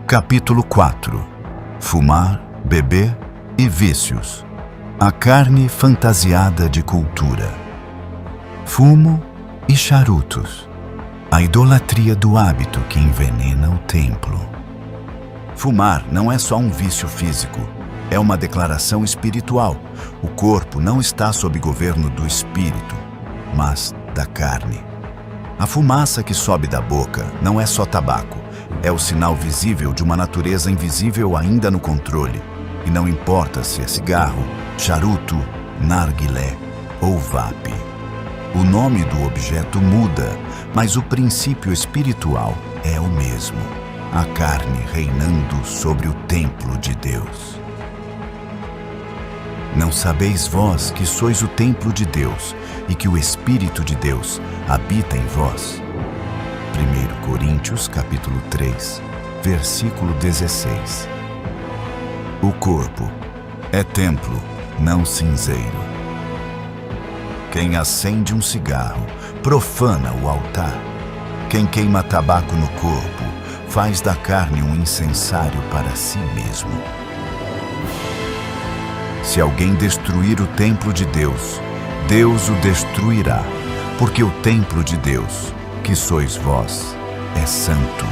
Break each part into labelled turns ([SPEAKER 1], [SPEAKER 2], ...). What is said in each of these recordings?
[SPEAKER 1] Capítulo 4. Fumar, beber e vícios. A carne fantasiada de cultura. Fumo e charutos. A idolatria do hábito que envenena o templo. Fumar não é só um vício físico, é uma declaração espiritual. O corpo não está sob governo do espírito, mas da carne. A fumaça que sobe da boca não é só tabaco, é o sinal visível de uma natureza invisível ainda no controle. E não importa se é cigarro, charuto, narguilé ou vape. O nome do objeto muda, mas o princípio espiritual é o mesmo. A carne reinando sobre o templo de Deus. Não sabeis vós que sois o templo de Deus e que o Espírito de Deus habita em vós? 1 Coríntios capítulo 3, versículo 16. O corpo é templo, não cinzeiro. Quem acende um cigarro profana o altar. Quem queima tabaco no corpo faz da carne um incensário para si mesmo. Se alguém destruir o templo de Deus, Deus o destruirá, porque o templo de Deus, que sois vós, é santo.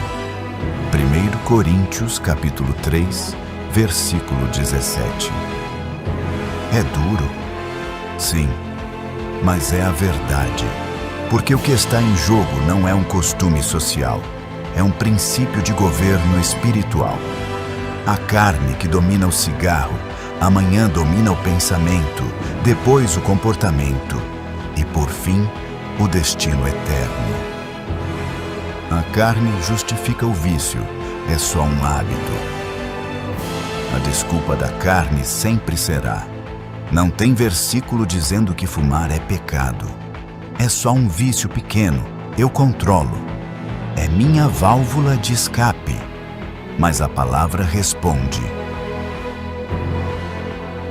[SPEAKER 1] 1 Coríntios capítulo 3, versículo 17. É duro? Sim, mas é a verdade. Porque o que está em jogo não é um costume social, é um princípio de governo espiritual. A carne que domina o cigarro, amanhã domina o pensamento, depois o comportamento e, por fim, o destino eterno. A carne justifica o vício, é só um hábito. A desculpa da carne sempre será: não tem versículo dizendo que fumar é pecado. É só um vício pequeno, eu controlo. É minha válvula de escape. Mas a palavra responde: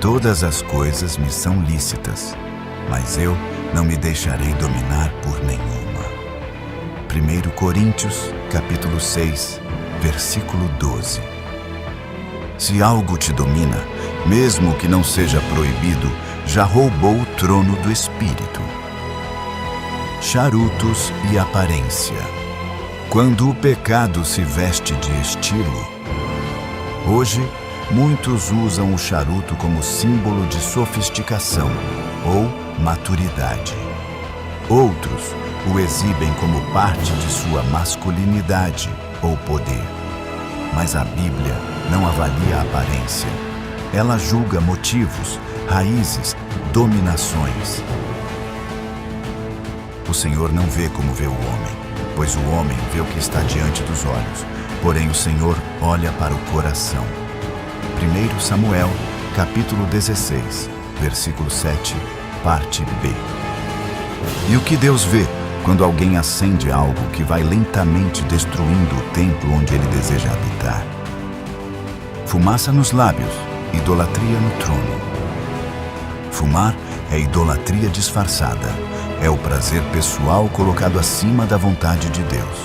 [SPEAKER 1] todas as coisas me são lícitas, mas eu não me deixarei dominar por nenhuma. 1 Coríntios, capítulo 6, versículo 12. Se algo te domina, mesmo que não seja proibido, já roubou o trono do espírito. Charutos e aparência. Quando o pecado se veste de estilo. Hoje, muitos usam o charuto como símbolo de sofisticação ou maturidade. Outros o exibem como parte de sua masculinidade ou poder. Mas a Bíblia não avalia a aparência. Ela julga motivos, raízes, dominações. O Senhor não vê como vê o homem, pois o homem vê o que está diante dos olhos, porém o Senhor olha para o coração. 1 Samuel, capítulo 16, versículo 7, parte B. E o que Deus vê quando alguém acende algo que vai lentamente destruindo o templo onde ele deseja habitar? Fumaça nos lábios, idolatria no trono. Fumar é idolatria disfarçada. É o prazer pessoal colocado acima da vontade de Deus.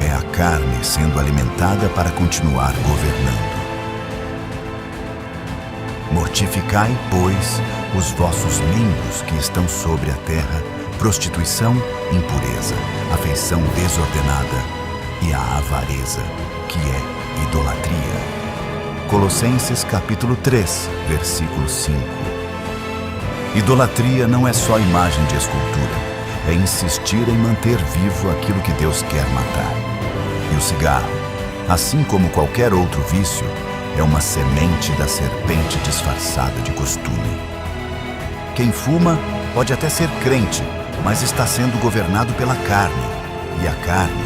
[SPEAKER 1] É a carne sendo alimentada para continuar governando. Mortificai, pois, os vossos membros que estão sobre a terra: prostituição, impureza, afeição desordenada e a avareza, que é idolatria. Colossenses capítulo 3, versículo 5. Idolatria não é só imagem de escultura, é insistir em manter vivo aquilo que Deus quer matar. E o cigarro, assim como qualquer outro vício, é uma semente da serpente disfarçada de costume. Quem fuma pode até ser crente, mas está sendo governado pela carne. E a carne,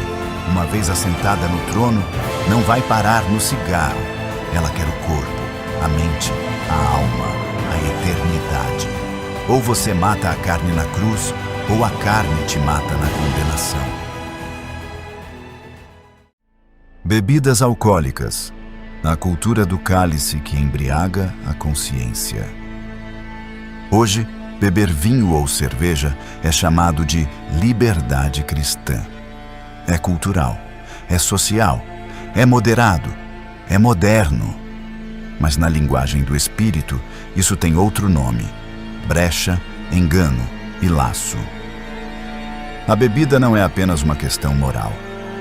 [SPEAKER 1] uma vez assentada no trono, não vai parar no cigarro. Ela quer o corpo, a mente, a alma, a eternidade. Ou você mata a carne na cruz, ou a carne te mata na condenação. Bebidas alcoólicas. A cultura do cálice que embriaga a consciência. Hoje, beber vinho ou cerveja é chamado de liberdade cristã. É cultural, é social, é moderado, é moderno. Mas na linguagem do Espírito, isso tem outro nome: brecha, engano e laço. A bebida não é apenas uma questão moral,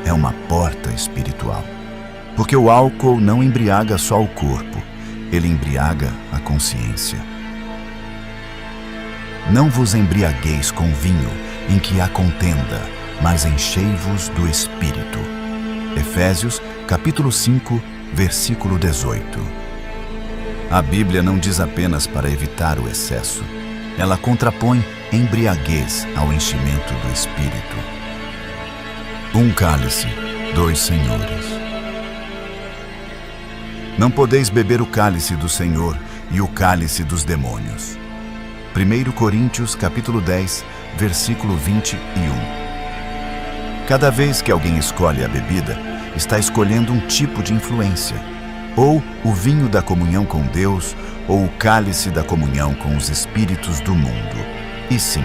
[SPEAKER 1] é uma porta espiritual. Porque o álcool não embriaga só o corpo, ele embriaga a consciência. Não vos embriagueis com vinho, em que há contenda, mas enchei-vos do Espírito. Efésios, capítulo 5, versículo 18. A Bíblia não diz apenas para evitar o excesso. Ela contrapõe embriaguez ao enchimento do Espírito. Um cálice, dois senhores. Não podeis beber o cálice do Senhor e o cálice dos demônios. 1 Coríntios, capítulo 10, versículo 21. Cada vez que alguém escolhe a bebida, está escolhendo um tipo de influência. Ou o vinho da comunhão com Deus, ou o cálice da comunhão com os espíritos do mundo. E sim,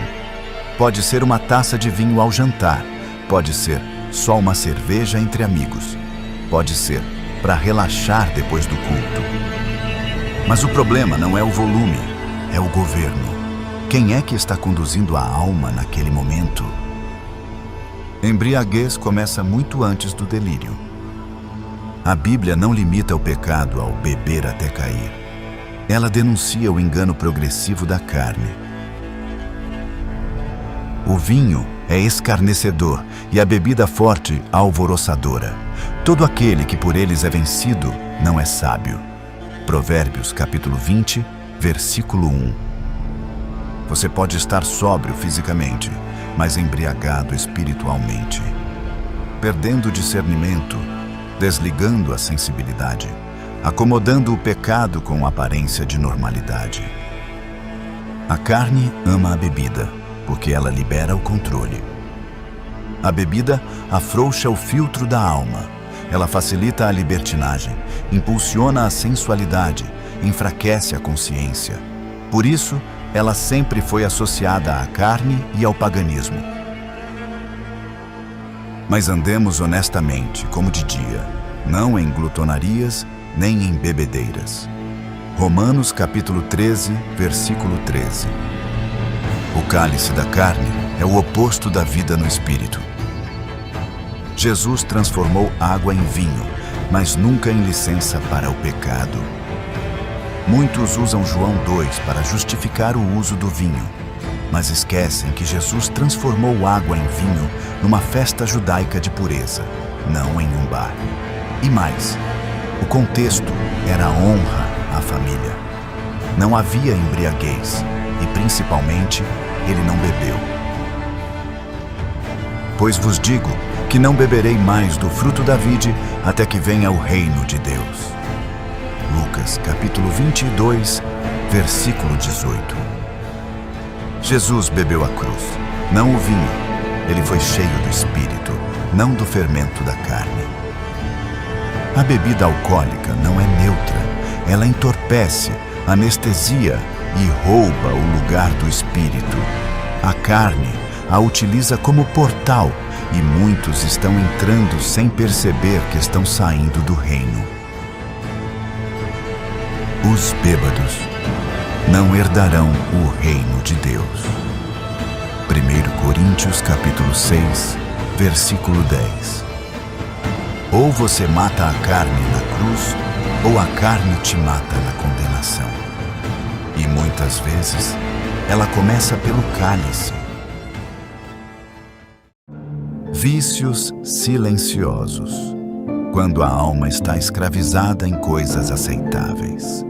[SPEAKER 1] pode ser uma taça de vinho ao jantar, pode ser só uma cerveja entre amigos, pode ser para relaxar depois do culto. Mas o problema não é o volume, é o governo. Quem é que está conduzindo a alma naquele momento? Embriaguez começa muito antes do delírio. A Bíblia não limita o pecado ao beber até cair. Ela denuncia o engano progressivo da carne. O vinho é escarnecedor e a bebida forte alvoroçadora. Todo aquele que por eles é vencido não é sábio. Provérbios, capítulo 20, versículo 1. Você pode estar sóbrio fisicamente, mas embriagado espiritualmente, perdendo o discernimento, desligando a sensibilidade, acomodando o pecado com aparência de normalidade. A carne ama a bebida, porque ela libera o controle. A bebida afrouxa o filtro da alma. Ela facilita a libertinagem, impulsiona a sensualidade, enfraquece a consciência. Por isso, ela sempre foi associada à carne e ao paganismo. Mas andemos honestamente, como de dia, não em glutonarias, nem em bebedeiras. Romanos capítulo 13, versículo 13. O cálice da carne é o oposto da vida no Espírito. Jesus transformou água em vinho, mas nunca em licença para o pecado. Muitos usam João 2 para justificar o uso do vinho, mas esquecem que Jesus transformou água em vinho numa festa judaica de pureza, não em um bar. E mais, o contexto era honra à família. Não havia embriaguez e, principalmente, ele não bebeu. Pois vos digo que não beberei mais do fruto da vide até que venha o reino de Deus. Lucas, capítulo 22, versículo 18. Jesus bebeu a cruz, não o vinho. Ele foi cheio do Espírito, não do fermento da carne. A bebida alcoólica não é neutra. Ela entorpece, anestesia e rouba o lugar do Espírito. A carne a utiliza como portal e muitos estão entrando sem perceber que estão saindo do reino. Os bêbados não herdarão o reino de Deus. 1 Coríntios capítulo 6, versículo 10. Ou você mata a carne na cruz, ou a carne te mata na condenação. E muitas vezes, ela começa pelo cálice. Vícios silenciosos, quando a alma está escravizada em coisas aceitáveis.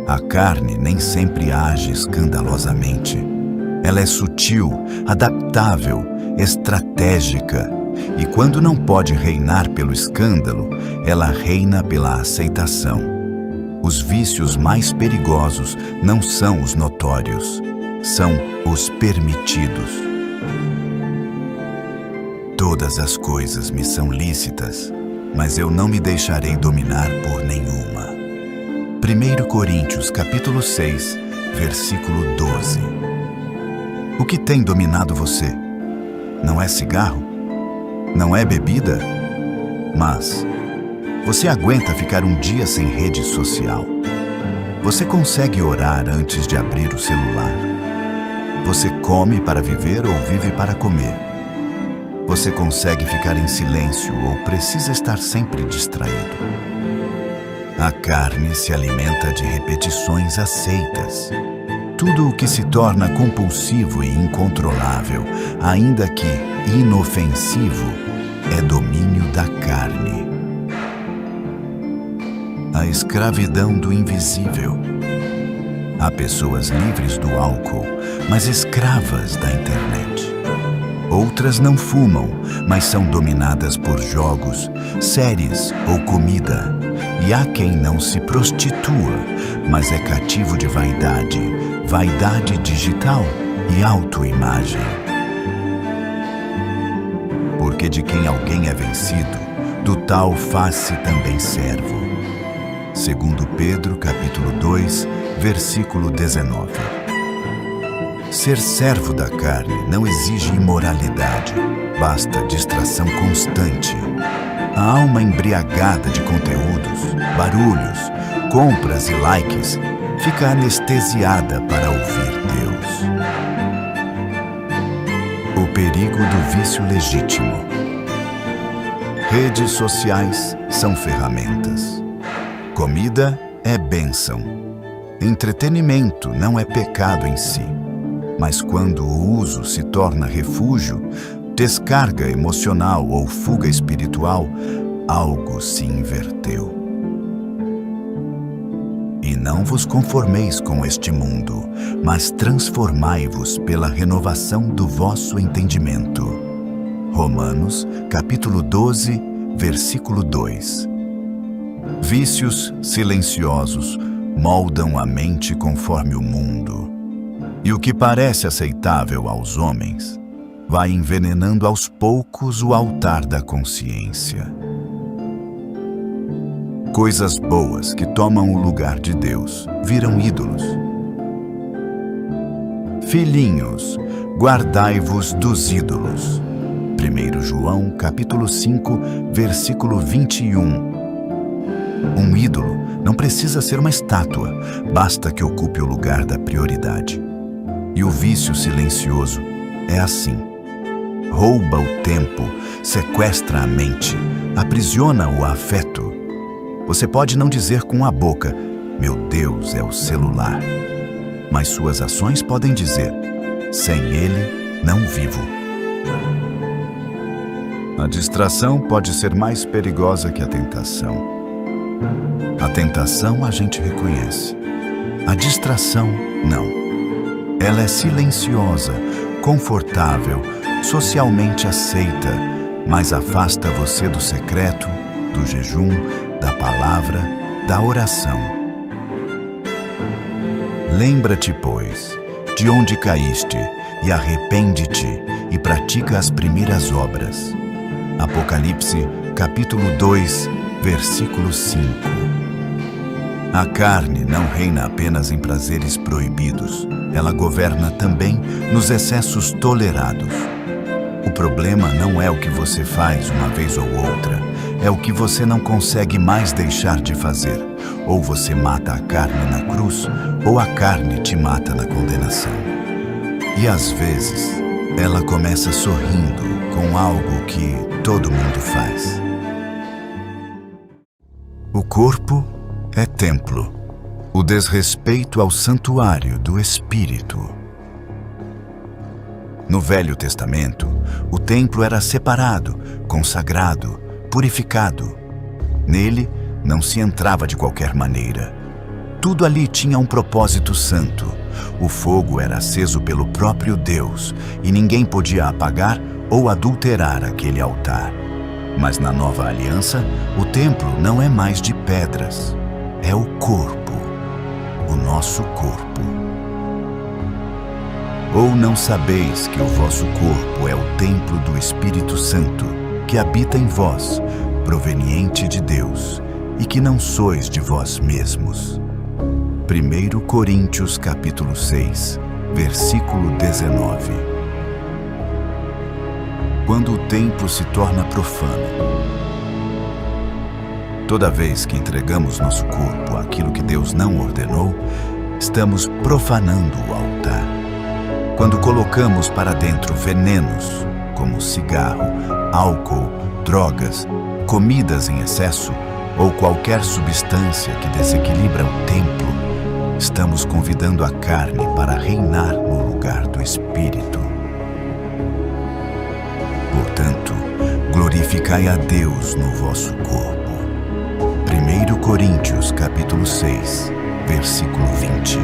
[SPEAKER 1] A carne nem sempre age escandalosamente. Ela é sutil, adaptável, estratégica. E quando não pode reinar pelo escândalo, ela reina pela aceitação. Os vícios mais perigosos não são os notórios, são os permitidos. Todas as coisas me são lícitas, mas eu não me deixarei dominar por nenhuma. 1 Coríntios capítulo 6, versículo 12. O que tem dominado você? Não é cigarro? Não é bebida? Mas Você aguenta ficar um dia sem rede social? Você consegue orar antes de abrir o celular? Você come para viver ou vive para comer? Você consegue ficar em silêncio ou precisa estar sempre distraído? A carne se alimenta de repetições aceitas. Tudo o que se torna compulsivo e incontrolável, ainda que inofensivo, é domínio da carne. A escravidão do invisível. Há pessoas livres do álcool, mas escravas da internet. Outras não fumam, mas são dominadas por jogos, séries ou comida. E há quem não se prostitua, mas é cativo de vaidade, vaidade digital e autoimagem. Porque de quem alguém é vencido, do tal faz-se também servo. Segundo Pedro, capítulo 2, versículo 19. Ser servo da carne não exige imoralidade, basta distração constante. A alma embriagada de conteúdos, barulhos, compras e likes fica anestesiada para ouvir Deus. O perigo do vício legítimo. Redes sociais são ferramentas. Comida é bênção. Entretenimento não é pecado em si, mas quando o uso se torna refúgio, descarga emocional ou fuga espiritual, algo se inverteu. E não vos conformeis com este mundo, mas transformai-vos pela renovação do vosso entendimento. Romanos, capítulo 12, versículo 2. Vícios silenciosos moldam a mente conforme o mundo. E o que parece aceitável aos homens vai envenenando aos poucos o altar da consciência. Coisas boas que tomam o lugar de Deus viram ídolos. Filhinhos, guardai-vos dos ídolos. 1 João, capítulo 5, versículo 21. Um ídolo não precisa ser uma estátua, basta que ocupe o lugar da prioridade. E o vício silencioso é assim. Rouba o tempo, sequestra a mente, aprisiona o afeto. Você pode não dizer com a boca, meu Deus é o celular. Mas suas ações podem dizer, sem ele, não vivo. A distração pode ser mais perigosa que a tentação. A tentação a gente reconhece. A distração, não. Ela é silenciosa, confortável, socialmente aceita, mas afasta você do secreto, do jejum, da palavra, da oração. Lembra-te, pois, de onde caíste, e arrepende-te, e pratica as primeiras obras. Apocalipse, capítulo 2, versículo 5. A carne não reina apenas em prazeres proibidos, ela governa também nos excessos tolerados. O problema não é o que você faz uma vez ou outra, é o que você não consegue mais deixar de fazer. Ou você mata a carne na cruz, ou a carne te mata na condenação. E às vezes, ela começa sorrindo com algo que todo mundo faz. O corpo é templo, o desrespeito ao santuário do Espírito. No Velho Testamento, o templo era separado, consagrado, purificado. Nele, não se entrava de qualquer maneira. Tudo ali tinha um propósito santo. O fogo era aceso pelo próprio Deus e ninguém podia apagar ou adulterar aquele altar. Mas na nova aliança, o templo não é mais de pedras. É o corpo, o nosso corpo. Ou não sabeis que o vosso corpo é o templo do Espírito Santo, que habita em vós, proveniente de Deus, e que não sois de vós mesmos. 1 Coríntios capítulo 6, versículo 19. Quando o templo se torna profano. Toda vez que entregamos nosso corpo àquilo que Deus não ordenou, estamos profanando o altar. Quando colocamos para dentro venenos, como cigarro, álcool, drogas, comidas em excesso ou qualquer substância que desequilibra o templo, estamos convidando a carne para reinar no lugar do Espírito. Portanto, glorificai a Deus no vosso corpo. 1 Coríntios capítulo 6, versículo 20.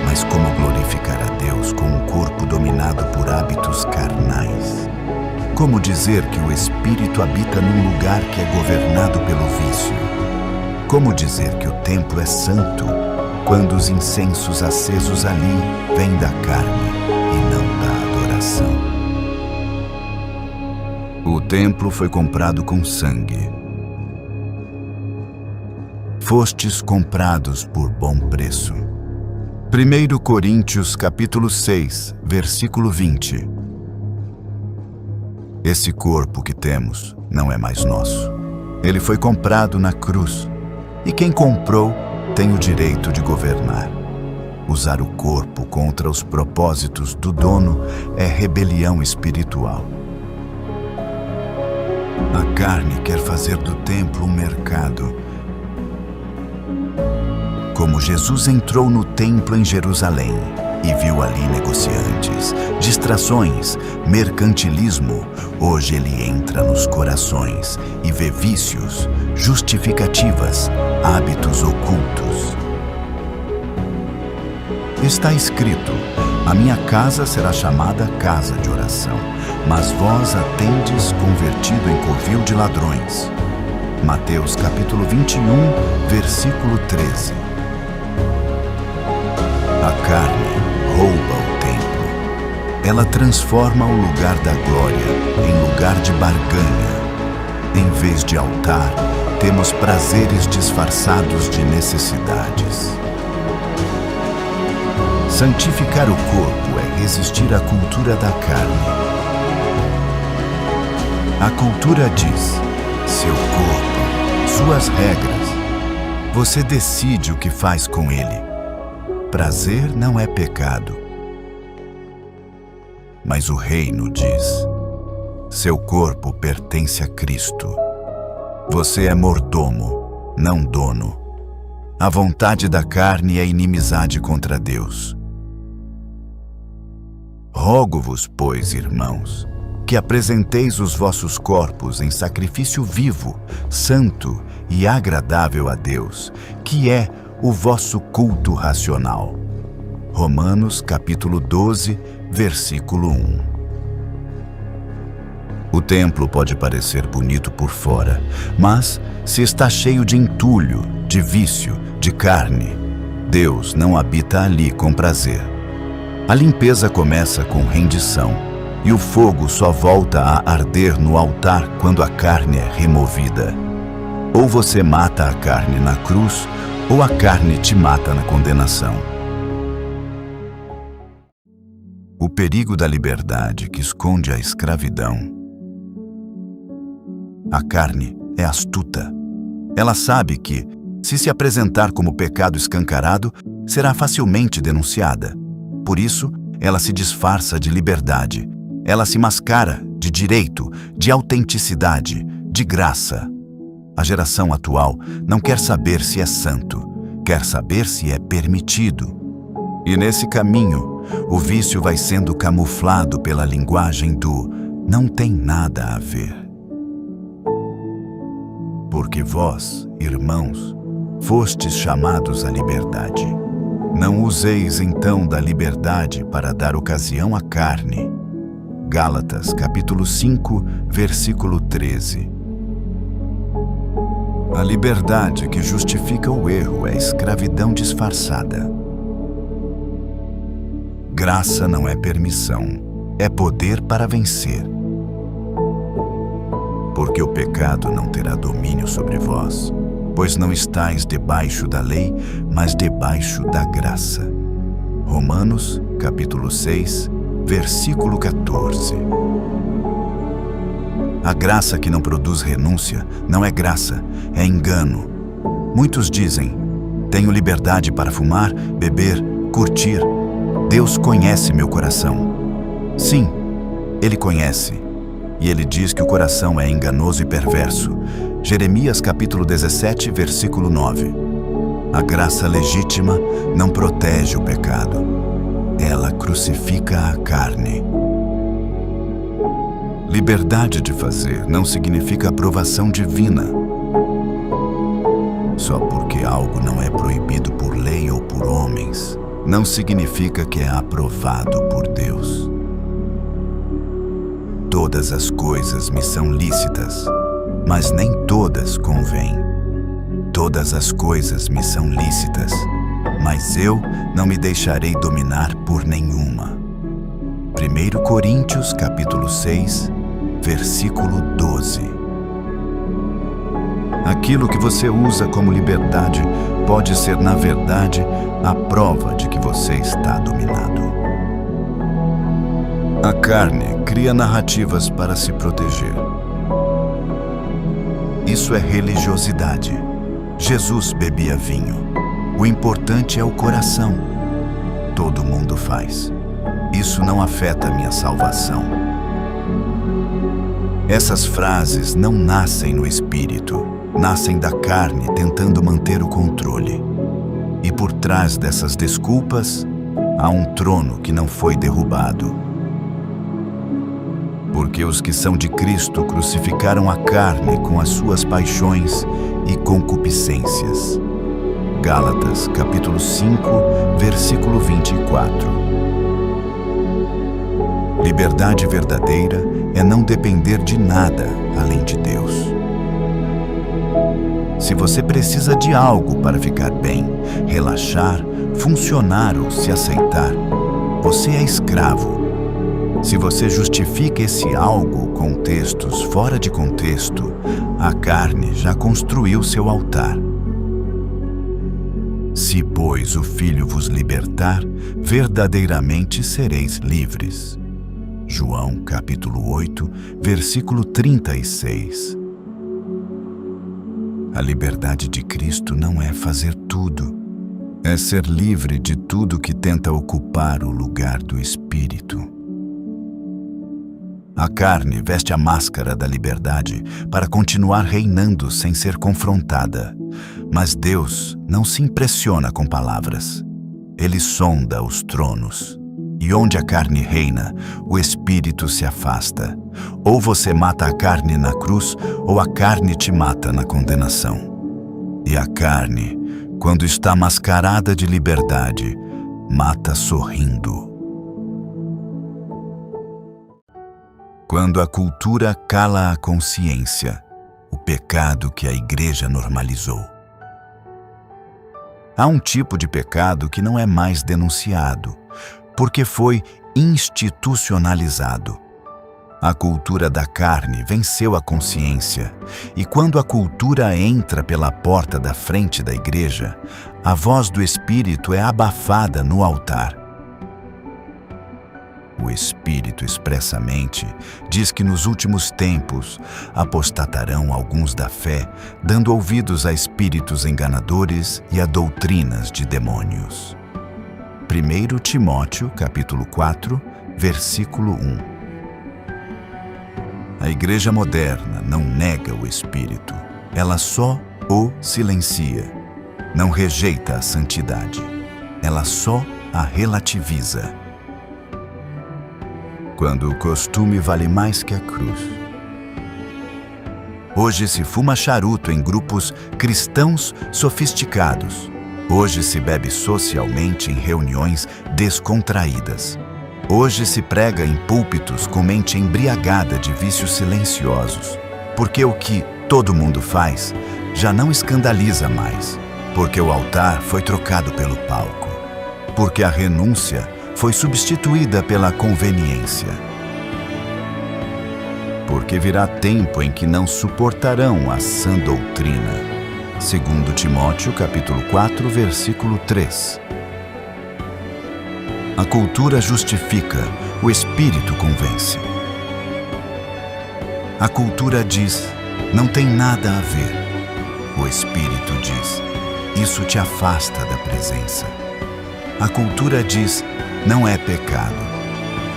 [SPEAKER 1] Mas como glorificar a Deus com um corpo dominado por hábitos carnais? Como dizer que o Espírito habita num lugar que é governado pelo vício? Como dizer que o templo é santo, quando os incensos acesos ali vêm da carne e não da adoração? O templo foi comprado com sangue. Fostes comprados por bom preço. 1 Coríntios capítulo 6, versículo 20. Esse corpo que temos não é mais nosso. Ele foi comprado na cruz, e quem comprou tem o direito de governar. Usar o corpo contra os propósitos do dono é rebelião espiritual. A carne quer fazer do templo um mercado. Como Jesus entrou no templo em Jerusalém e viu ali negociantes, distrações, mercantilismo, hoje ele entra nos corações e vê vícios, justificativas, hábitos ocultos. Está escrito: a minha casa será chamada casa de oração, mas vós a tendes convertido em covil de ladrões. Mateus capítulo 21, versículo 13. A carne rouba o templo. Ela transforma o lugar da glória em lugar de barganha. Em vez de altar, temos prazeres disfarçados de necessidades. Santificar o corpo é resistir à cultura da carne. A cultura diz: seu corpo, suas regras. Você decide o que faz com ele. Prazer não é pecado. Mas o reino diz: seu corpo pertence a Cristo. Você é mordomo, não dono. A vontade da carne é inimizade contra Deus. Rogo-vos, pois, irmãos, que apresenteis os vossos corpos em sacrifício vivo, santo e agradável a Deus, que é o vosso culto racional. Romanos capítulo 12, versículo 1. O templo pode parecer bonito por fora, mas se está cheio de entulho, de vício, de carne, Deus não habita ali com prazer. A limpeza começa com rendição, e o fogo só volta a arder no altar quando a carne é removida. Ou você mata a carne na cruz, ou a carne te mata na condenação. O perigo da liberdade que esconde a escravidão. A carne é astuta. Ela sabe que, se apresentar como pecado escancarado, será facilmente denunciada. Por isso, ela se disfarça de liberdade. Ela se mascara de direito, de autenticidade, de graça. A geração atual não quer saber se é santo, quer saber se é permitido. E nesse caminho, o vício vai sendo camuflado pela linguagem do não tem nada a ver. Porque vós, irmãos, fostes chamados à liberdade. Não useis então da liberdade para dar ocasião à carne. Gálatas capítulo 5, versículo 13. A liberdade que justifica o erro é escravidão disfarçada. Graça não é permissão, é poder para vencer. Porque o pecado não terá domínio sobre vós, pois não estáis debaixo da lei, mas debaixo da graça. Romanos, capítulo 6, versículo 14. A graça que não produz renúncia não é graça, é engano. Muitos dizem: tenho liberdade para fumar, beber, curtir. Deus conhece meu coração. Sim, Ele conhece. E Ele diz que o coração é enganoso e perverso. Jeremias capítulo 17, versículo 9. A graça legítima não protege o pecado. Ela crucifica a carne. Liberdade de fazer não significa aprovação divina. Só porque algo não é proibido por lei ou por homens, não significa que é aprovado por Deus. Todas as coisas me são lícitas, mas nem todas convêm. Todas as coisas me são lícitas, mas eu não me deixarei dominar por nenhuma. 1 Coríntios capítulo 6, versículo 12. Aquilo que você usa como liberdade pode ser, na verdade, a prova de que você está dominado. A carne cria narrativas para se proteger. Isso é religiosidade. Jesus bebia vinho. O importante é o coração. Todo mundo faz. Isso não afeta a minha salvação. Essas frases não nascem no espírito, nascem da carne tentando manter o controle. E por trás dessas desculpas, há um trono que não foi derrubado. Porque os que são de Cristo crucificaram a carne com as suas paixões e concupiscências. Gálatas, capítulo 5, versículo 24. Liberdade verdadeira é não depender de nada além de Deus. Se você precisa de algo para ficar bem, relaxar, funcionar ou se aceitar, você é escravo. Se você justifica esse algo com textos fora de contexto, a carne já construiu seu altar. Se, pois, o Filho vos libertar, verdadeiramente sereis livres. João, capítulo 8, versículo 36. A liberdade de Cristo não é fazer tudo. É ser livre de tudo que tenta ocupar o lugar do Espírito. A carne veste a máscara da liberdade para continuar reinando sem ser confrontada. Mas Deus não se impressiona com palavras. Ele sonda os tronos. E onde a carne reina, o Espírito se afasta. Ou você mata a carne na cruz, ou a carne te mata na condenação. E a carne, quando está mascarada de liberdade, mata sorrindo. Quando a cultura cala a consciência, o pecado que a igreja normalizou. Há um tipo de pecado que não é mais denunciado, porque foi institucionalizado. A cultura da carne venceu a consciência, e quando a cultura entra pela porta da frente da igreja, a voz do Espírito é abafada no altar. O Espírito expressamente diz que nos últimos tempos apostatarão alguns da fé, dando ouvidos a espíritos enganadores e a doutrinas de demônios. 1 Timóteo, capítulo 4, versículo 1. A igreja moderna não nega o Espírito, ela só o silencia. Não rejeita a santidade, ela só a relativiza. Quando o costume vale mais que a cruz. Hoje se fuma charuto em grupos cristãos sofisticados. Hoje se bebe socialmente em reuniões descontraídas. Hoje se prega em púlpitos com mente embriagada de vícios silenciosos. Porque o que todo mundo faz já não escandaliza mais. Porque o altar foi trocado pelo palco. Porque a renúncia foi substituída pela conveniência. Porque virá tempo em que não suportarão a sã doutrina. 2 Timóteo, capítulo 4, versículo 3. A cultura justifica, o Espírito convence. A cultura diz: não tem nada a ver. O Espírito diz: isso te afasta da presença. A cultura diz: não é pecado.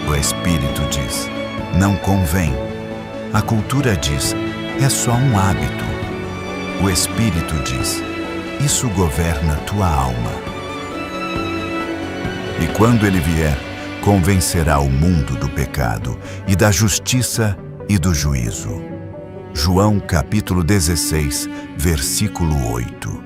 [SPEAKER 1] O Espírito diz: não convém. A cultura diz: é só um hábito. O Espírito diz: isso governa tua alma. E quando ele vier, convencerá o mundo do pecado e da justiça e do juízo. João capítulo 16, versículo 8.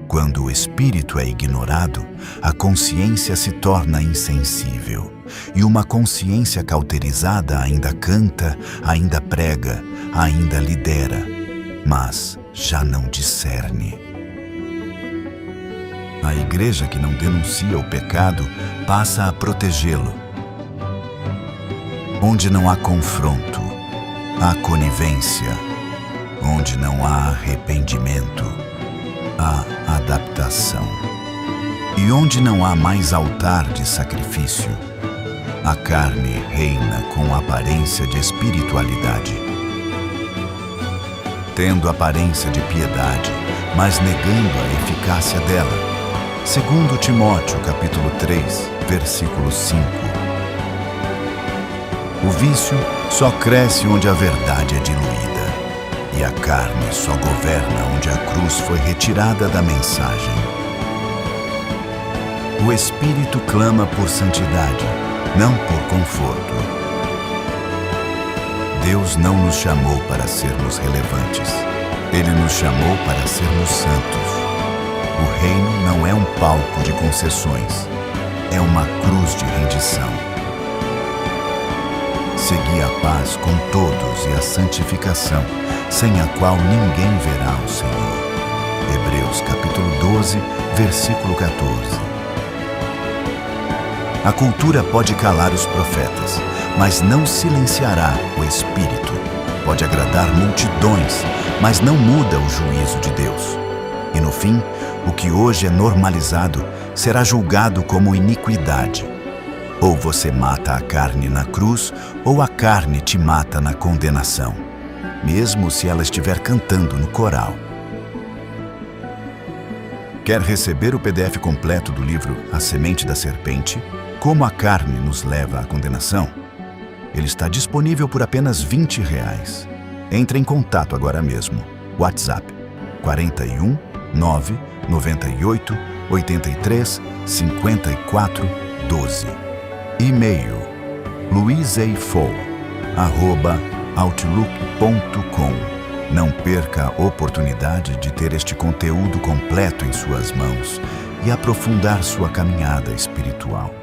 [SPEAKER 1] Quando o Espírito é ignorado, a consciência se torna insensível. E uma consciência cauterizada ainda canta, ainda prega, ainda lidera, mas já não discerne. A igreja que não denuncia o pecado passa a protegê-lo. Onde não há confronto, há conivência. Onde não há arrependimento, há adaptação. E onde não há mais altar de sacrifício, a carne reina com aparência de espiritualidade. Tendo aparência de piedade, mas negando a eficácia dela. 2 Timóteo capítulo 3, versículo 5. O vício só cresce onde a verdade é diluída, e a carne só governa onde a cruz foi retirada da mensagem. O Espírito clama por santidade, não por conforto. Deus não nos chamou para sermos relevantes. Ele nos chamou para sermos santos. O reino não é um palco de concessões, é uma cruz de rendição. Segui a paz com todos e a santificação, sem a qual ninguém verá o Senhor. Hebreus capítulo 12, versículo 14. A cultura pode calar os profetas, mas não silenciará o Espírito. Pode agradar multidões, mas não muda o juízo de Deus. E no fim, o que hoje é normalizado será julgado como iniquidade. Ou você mata a carne na cruz, ou a carne te mata na condenação, mesmo se ela estiver cantando no coral. Quer receber o PDF completo do livro A Semente da Serpente? Como a carne nos leva à condenação? Ele está disponível por apenas R$20. Entre em contato agora mesmo. WhatsApp 41 9 98 83 54 12. E-mail luiseifou@outlook.com. Não perca a oportunidade de ter este conteúdo completo em suas mãos e aprofundar sua caminhada espiritual.